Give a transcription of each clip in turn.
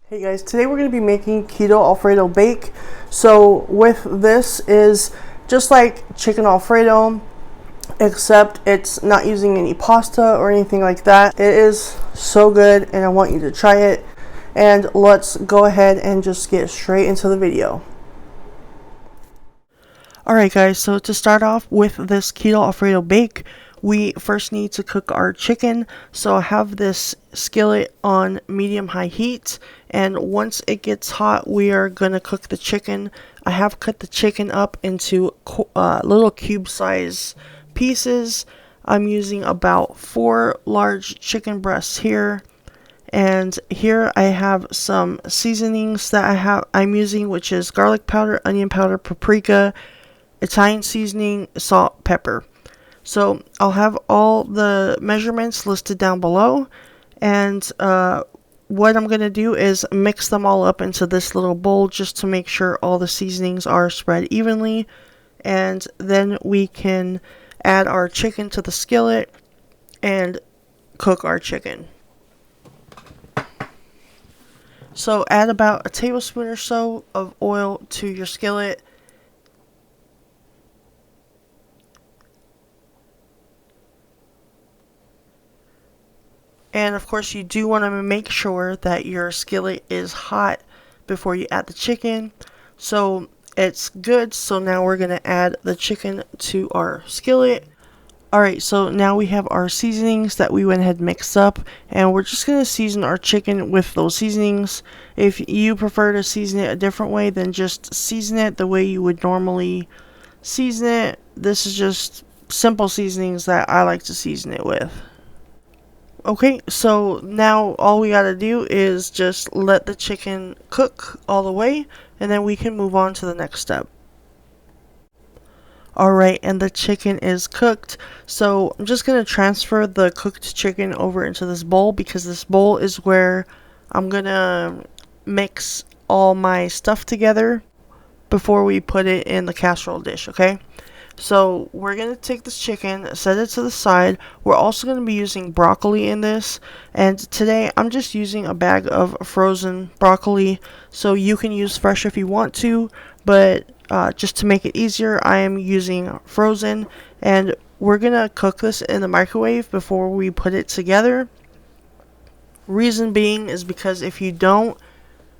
Hey guys, today we're going to be making Keto Alfredo bake. So with this is just like chicken Alfredo, except it's not using any pasta or anything like that. It is so good and I want you to try it. And let's go ahead and just get straight into the video. Alright guys, so to start off with this Keto Alfredo bake, we first need to cook our chicken. So I have this skillet on medium-high heat, and once it gets hot, we are going to cook the chicken. I have cut the chicken up into little cube-size pieces. I'm using about 4 large chicken breasts here. And here I have some seasonings that I'm using, which is garlic powder, onion powder, paprika, Italian seasoning, salt, pepper. So I'll have all the measurements listed down below, and what I'm going to do is mix them all up into this little bowl just to make sure all the seasonings are spread evenly, and then we can add our chicken to the skillet and cook our chicken. So add about a tablespoon or so of oil to your skillet. And of course you do want to make sure that your skillet is hot before you add the chicken. So it's good. So now we're going to add the chicken to our skillet. Alright, so now we have our seasonings that we went ahead and mixed up. And we're just going to season our chicken with those seasonings. If you prefer to season it a different way, then just season it the way you would normally season it. This is just simple seasonings that I like to season it with. Okay, so now all we gotta do is just let the chicken cook all the way, and then we can move on to the next step. Alright, and the chicken is cooked, so I'm just gonna transfer the cooked chicken over into this bowl, because this bowl is where I'm gonna mix all my stuff together before we put it in the casserole dish, okay? So we're going to take this chicken, set it to the side. We're also going to be using broccoli in this. And today I'm just using a bag of frozen broccoli. So you can use fresh if you want to. But just to make it easier, I am using frozen. And we're going to cook this in the microwave before we put it together. Reason being is because if you don't,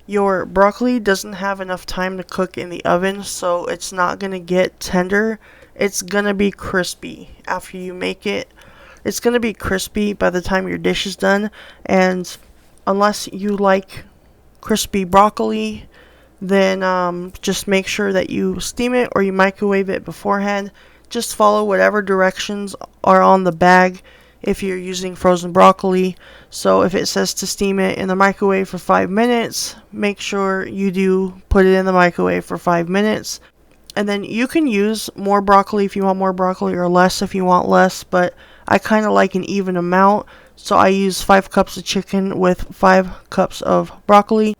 your broccoli doesn't have enough time to cook in the oven. So it's not going to get tender. It's going to be crispy after you make it. It's going to be crispy by the time your dish is done. And unless you like crispy broccoli, then just make sure that you steam it or you microwave it beforehand. Just follow whatever directions are on the bag if you're using frozen broccoli. So if it says to steam it in the microwave for 5 minutes, make sure you do put it in the microwave for 5 minutes. And then you can use more broccoli if you want more broccoli, or less if you want less, but I kind of like an even amount. So I use 5 cups of chicken with 5 cups of broccoli.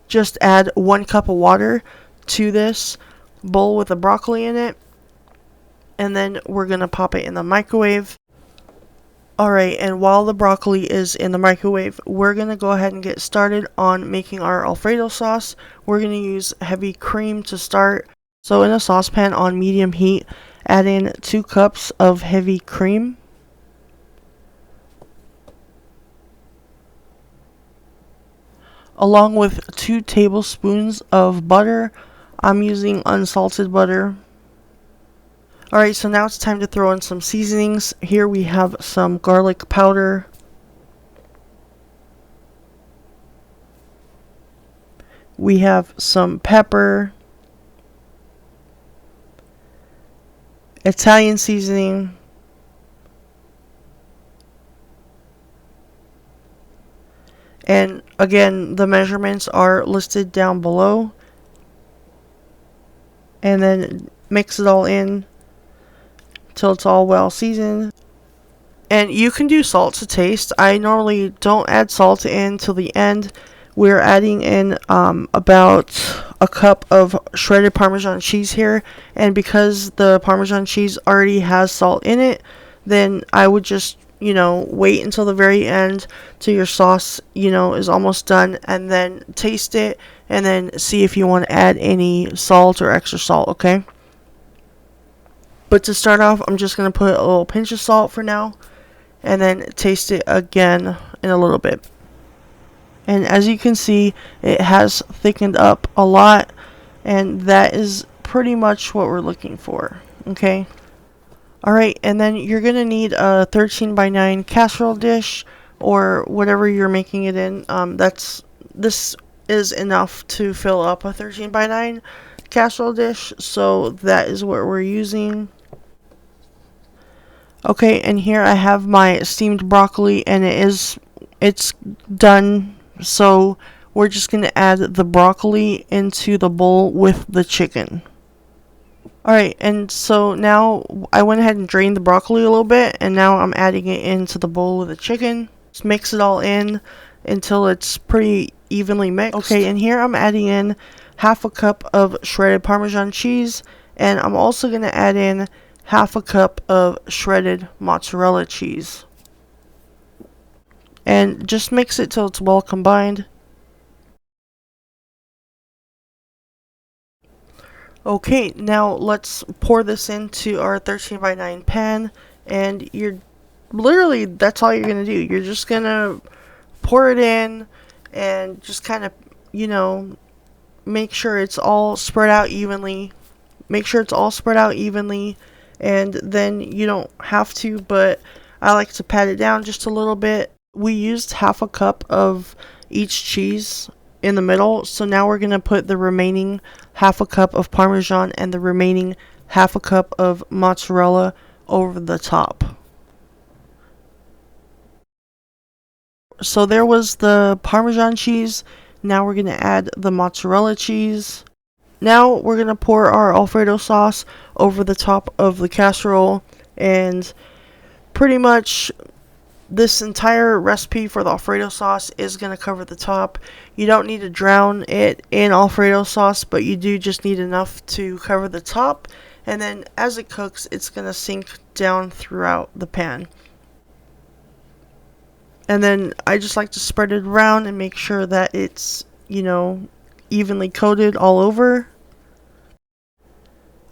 Just add 1 cup of water to this bowl with the broccoli in it. And then we're going to pop it in the microwave. Alright, and while the broccoli is in the microwave, we're going to go ahead and get started on making our Alfredo sauce. We're going to use heavy cream to start. So in a saucepan on medium heat, add in 2 cups of heavy cream. Along with 2 tablespoons of butter. I'm using unsalted butter. Alright, so now it's time to throw in some seasonings. Here we have some garlic powder. We have some pepper. Italian seasoning. And again, the measurements are listed down below. And then mix it all in till it's all well seasoned. And you can do salt to taste. I normally don't add salt in till the end. We're adding in about a cup of shredded Parmesan cheese here. And because the Parmesan cheese already has salt in it, then I would just wait until the very end till your sauce, is almost done, and then taste it and then see if you want to add any salt or extra salt, okay? But to start off, I'm just going to put a little pinch of salt for now and then taste it again in a little bit. And as you can see, it has thickened up a lot, and that is pretty much what we're looking for, okay? Alright, and then you're going to need a 13x9 casserole dish or whatever you're making it in. This is enough to fill up a 13x9 casserole dish, so that is what we're using. Okay, and here I have my steamed broccoli, and it's done. So we're just going to add the broccoli into the bowl with the chicken. Alright, and so now I went ahead and drained the broccoli a little bit, and now I'm adding it into the bowl with the chicken. Just mix it all in until it's pretty evenly mixed. Okay, and here I'm adding in half a cup of shredded Parmesan cheese, and I'm also going to add in half a cup of shredded mozzarella cheese. And just mix it till it's well combined. Okay, now let's pour this into our 13x9 pan, and that's all you're going to do. You're just going to pour it in and just kind of, make sure it's all spread out evenly. And then you don't have to, but I like to pat it down just a little bit. We used half a cup of each cheese in the middle, so now we're going to put the remaining half a cup of Parmesan and the remaining half a cup of mozzarella over the top. So there was the Parmesan cheese. Now we're going to add the mozzarella cheese. Now we're going to pour our Alfredo sauce over the top of the casserole, and pretty much this entire recipe for the Alfredo sauce is going to cover the top. You don't need to drown it in Alfredo sauce, but you do just need enough to cover the top, and then as it cooks, it's going to sink down throughout the pan. And then I just like to spread it around and make sure that it's, evenly coated all over.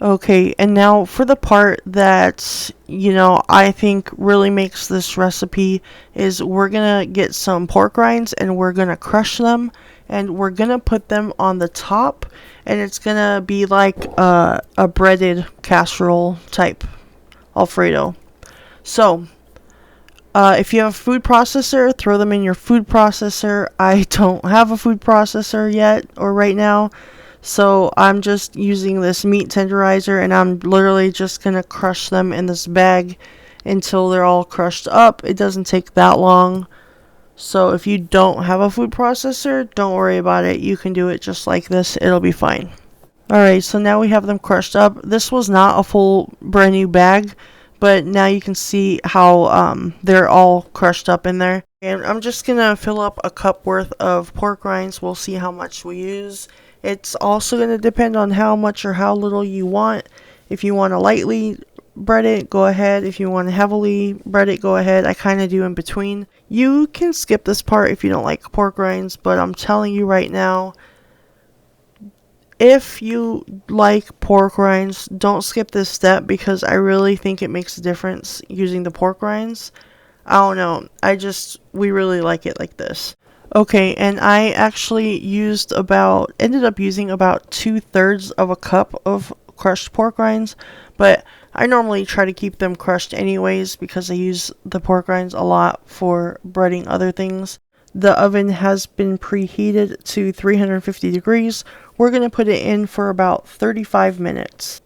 Okay, and now for the part that, I think really makes this recipe is we're going to get some pork rinds and we're going to crush them and we're going to put them on the top, and it's going to be like a breaded casserole type Alfredo. So, if you have a food processor, throw them in your food processor. I don't have a food processor yet or right now, so I'm just using this meat tenderizer, and I'm literally just going to crush them in this bag until they're all crushed up. It doesn't take that long. So if you don't have a food processor, don't worry about it. You can do it just like this. It'll be fine. Alright, so now we have them crushed up. This was not a full brand new bag, but now you can see how they're all crushed up in there. And I'm just going to fill up a cup worth of pork rinds. We'll see how much we use. It's also going to depend on how much or how little you want. If you want to lightly bread it, go ahead. If you want to heavily bread it, go ahead. I kind of do in between. You can skip this part if you don't like pork rinds, but I'm telling you right now, if you like pork rinds, don't skip this step, because I really think it makes a difference using the pork rinds. I don't know. We really like it like this. Okay, and I actually ended up using about 2/3 of a cup of crushed pork rinds, but I normally try to keep them crushed anyways because I use the pork rinds a lot for breading other things. The oven has been preheated to 350 degrees. We're going to put it in for about 35 minutes.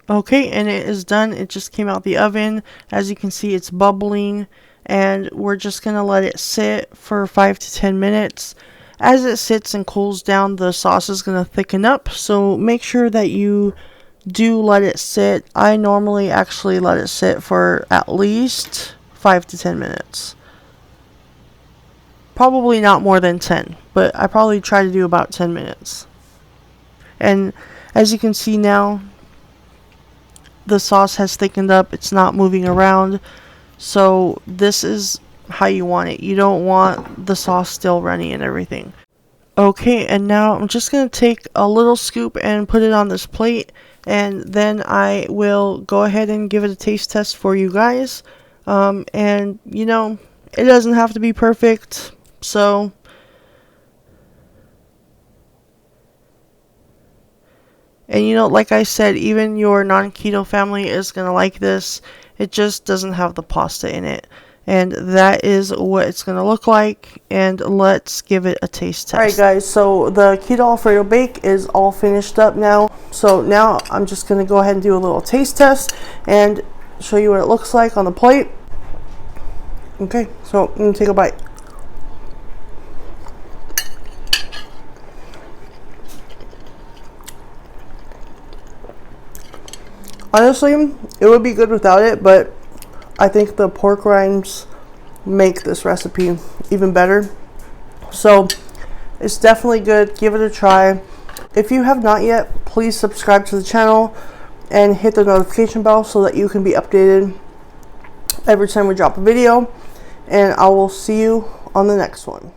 Okay, and it is done. It just came out the oven. As you can see, it's bubbling, and we're just going to let it sit for 5 to 10 minutes. As it sits and cools down, the sauce is going to thicken up, so make sure that you do let it sit. I normally actually let it sit for at least 5 to 10 minutes. Probably not more than 10, but I probably try to do about 10 minutes. And as you can see now, the sauce has thickened up. It's not moving around. So this is how you want it. You don't want the sauce still runny and everything. Okay, and now I'm just going to take a little scoop and put it on this plate, and then I will go ahead and give it a taste test for you guys. And, you know, it doesn't have to be perfect, so... And, you know, like I said, even your non-keto family is going to like this. It just doesn't have the pasta in it. And that is what it's going to look like. And let's give it a taste test. Alright guys, so the Keto Alfredo bake is all finished up now. So now I'm just going to go ahead and do a little taste test and show you what it looks like on the plate. Okay, so I'm going to take a bite. Honestly, it would be good without it, but I think the pork rinds make this recipe even better. So it's definitely good. Give it a try. If you have not yet, please subscribe to the channel and hit the notification bell so that you can be updated every time we drop a video. And I will see you on the next one.